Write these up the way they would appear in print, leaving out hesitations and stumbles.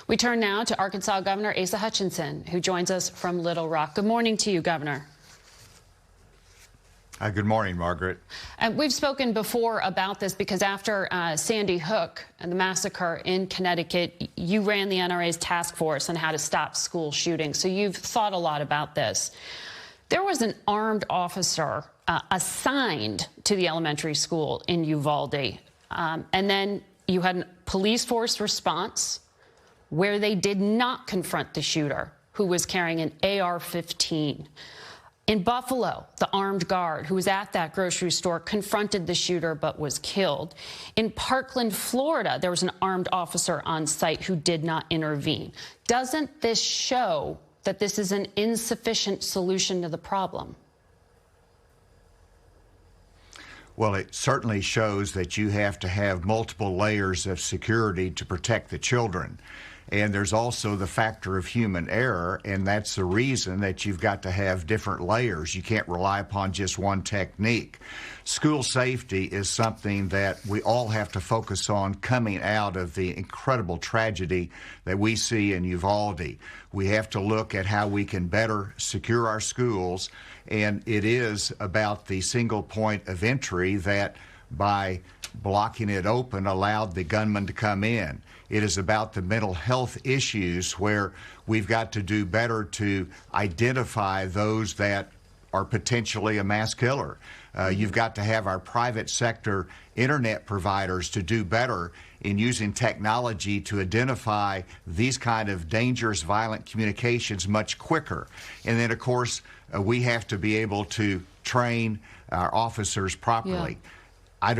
We turn now to Arkansas Governor Asa Hutchinson, who joins us from Little Rock. Good morning to you, Governor. Good morning, Margaret. We've spoken before about this because after Sandy Hook and the massacre in Connecticut, you ran the NRA's task force on how to stop school shootings. So you've thought a lot about this. There was an armed officer assigned to the elementary school in Uvalde. And then you had a police force response where they did not confront the shooter, who was carrying an AR-15. In Buffalo, the armed guard who was at that grocery store confronted the shooter but was killed. In Parkland, Florida, there was an armed officer on site who did not intervene. Doesn't this show that this is an insufficient solution to the problem? Well, it certainly shows that you have to have multiple layers of security to protect the children. And there's also the factor of human error, and that's the reason that you've got to have different layers. You can't rely upon just one technique. School safety is something that we all have to focus on coming out of the incredible tragedy that we see in Uvalde. We have to look at how we can better secure our schools, and it is about the single point of entry that by blocking it open allowed the gunman to come in. It is about the mental health issues where we've got to do better to identify those that are potentially a mass killer. You've got to have our private sector internet providers to do better in using technology to identify these kind of dangerous, violent communications much quicker. And then, of course, we have to be able to train our officers properly. Yeah.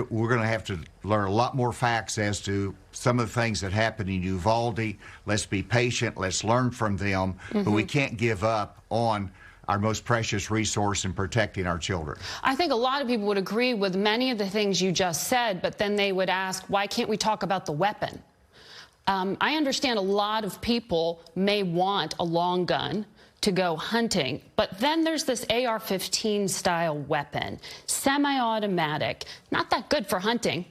We're going to have to learn a lot more facts as to some of the things that happened in Uvalde. Let's be patient. Let's learn from them. But we can't give up on our most precious resource in protecting our children. I think a lot of people would agree with many of the things you just said, but then they would ask, why can't we talk about the weapon? I understand a lot of people may want a long gun to go hunting, but then there's this AR-15 style weapon, semi-automatic, not that good for hunting.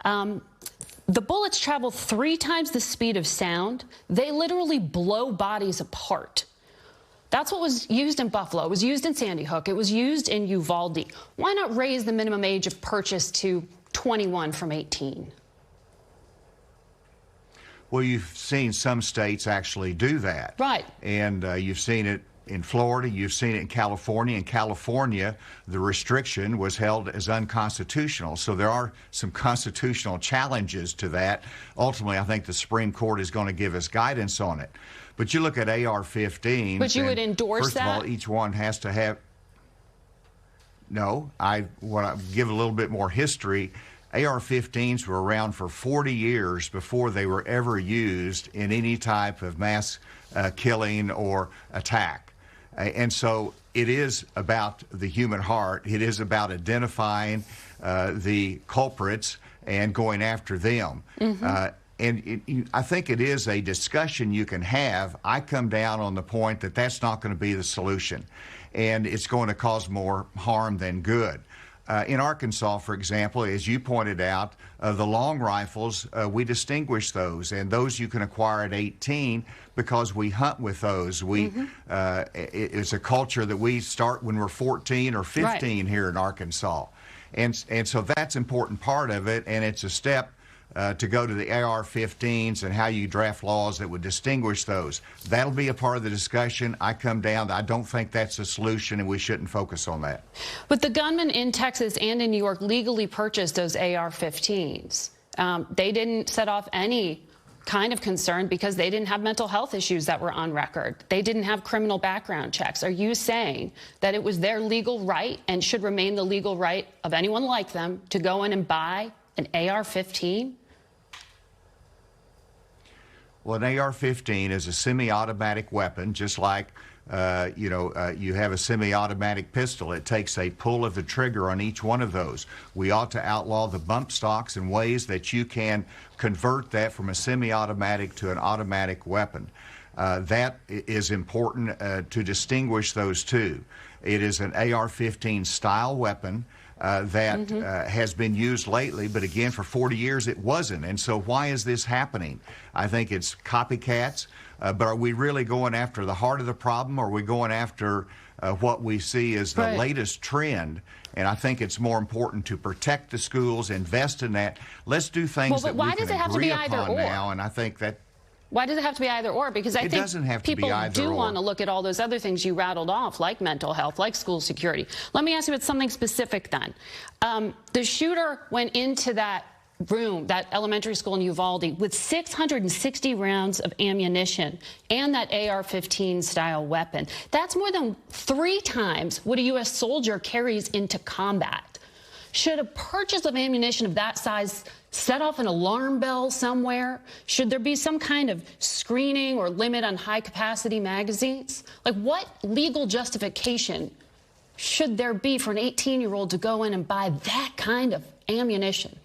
The bullets travel 3 times the speed of sound. They literally blow bodies apart. That's what was used in Buffalo. It was used in Sandy Hook. It was used in Uvalde. Why not raise the minimum age of purchase to 21 from 18? Well, you've seen some states actually do that. Right. And you've seen it in Florida, you've seen it in California. In California, the restriction was held as unconstitutional. So there are some constitutional challenges to that. Ultimately, I think the Supreme Court is going to give us guidance on it. But you look at AR-15s. But you would endorse that? First of all, each one has to have. No, I want to give a little bit more history. AR-15s were around for 40 years before they were ever used in any type of mass killing or attack. And so it is about the human heart. It is about identifying the culprits and going after them. I think it is a discussion you can have. I come down on the point that that's not going to be the solution, and it's going to cause more harm than good. In Arkansas, for example, as you pointed out, the long rifles, we distinguish those, and those you can acquire at 18 because we hunt with those. It's a culture that we start when we're 14 or 15 here in Arkansas. And so that's an important part of it, and it's a step to go to the AR-15s and how you draft laws that would distinguish those. That'll be a part of the discussion. I come down, I don't think that's a solution, and we shouldn't focus on that. But the gunmen in Texas and in New York legally purchased those AR-15s. They didn't set off any kind of concern because they didn't have mental health issues that were on record. They didn't have criminal background checks. Are you saying that it was their legal right and should remain the legal right of anyone like them to go in and buy an AR-15? Well, an AR-15 is a semi-automatic weapon, just like, you have a semi-automatic pistol. It takes a pull of the trigger on each one of those. We ought to outlaw the bump stocks in ways that you can convert that from a semi-automatic to an automatic weapon. That is important to distinguish those two. It is an AR-15 style weapon. that has been used lately, but again, for 40 years it wasn't. And so why is this happening? I think it's copycats, but are we really going after the heart of the problem, or are we going after what we see as the latest trend? And I think it's more important to protect the schools, invest in that. Let's do things that we can agree upon now, and I think that... Why does it have to be either or? Because I think people do want to look at all those other things you rattled off, like mental health, like school security. Let me ask you about something specific then. The shooter went into that room, that elementary school in Uvalde, with 660 rounds of ammunition and that AR-15 style weapon. That's more than 3 times what a U.S. soldier carries into combat. Should a purchase of ammunition of that size set off an alarm bell somewhere? Should there be some kind of screening or limit on high-capacity magazines? Like, what legal justification should there be for an 18-year-old to go in and buy that kind of ammunition?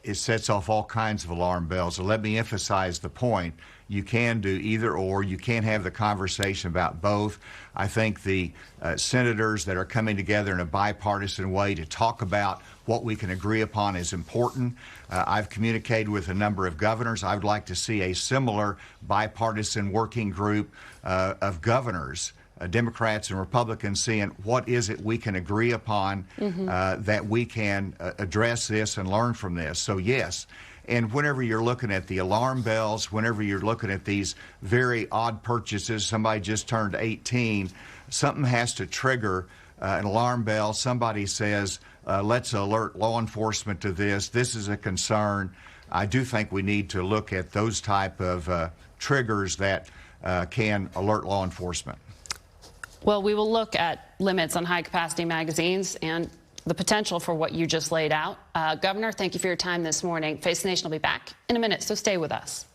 It sets off all kinds of alarm bells. So let me emphasize the point. You can do either or. You can't have the conversation about both. I think the senators that are coming together in a bipartisan way to talk about what we can agree upon is important. I've communicated with a number of governors. I would like to see a similar bipartisan working group of governors, Democrats and Republicans, seeing what is it we can agree upon that we can address this and learn from this. So yes, and whenever you're looking at the alarm bells, whenever you're looking at these very odd purchases, somebody just turned 18, something has to trigger an alarm bell. Somebody says, let's alert law enforcement to this. This is a concern. I do think we need to look at those type of triggers that can alert law enforcement. Well, we will look at limits on high-capacity magazines and the potential for what you just laid out. Governor, thank you for your time this morning. Face the Nation will be back in a minute, so stay with us.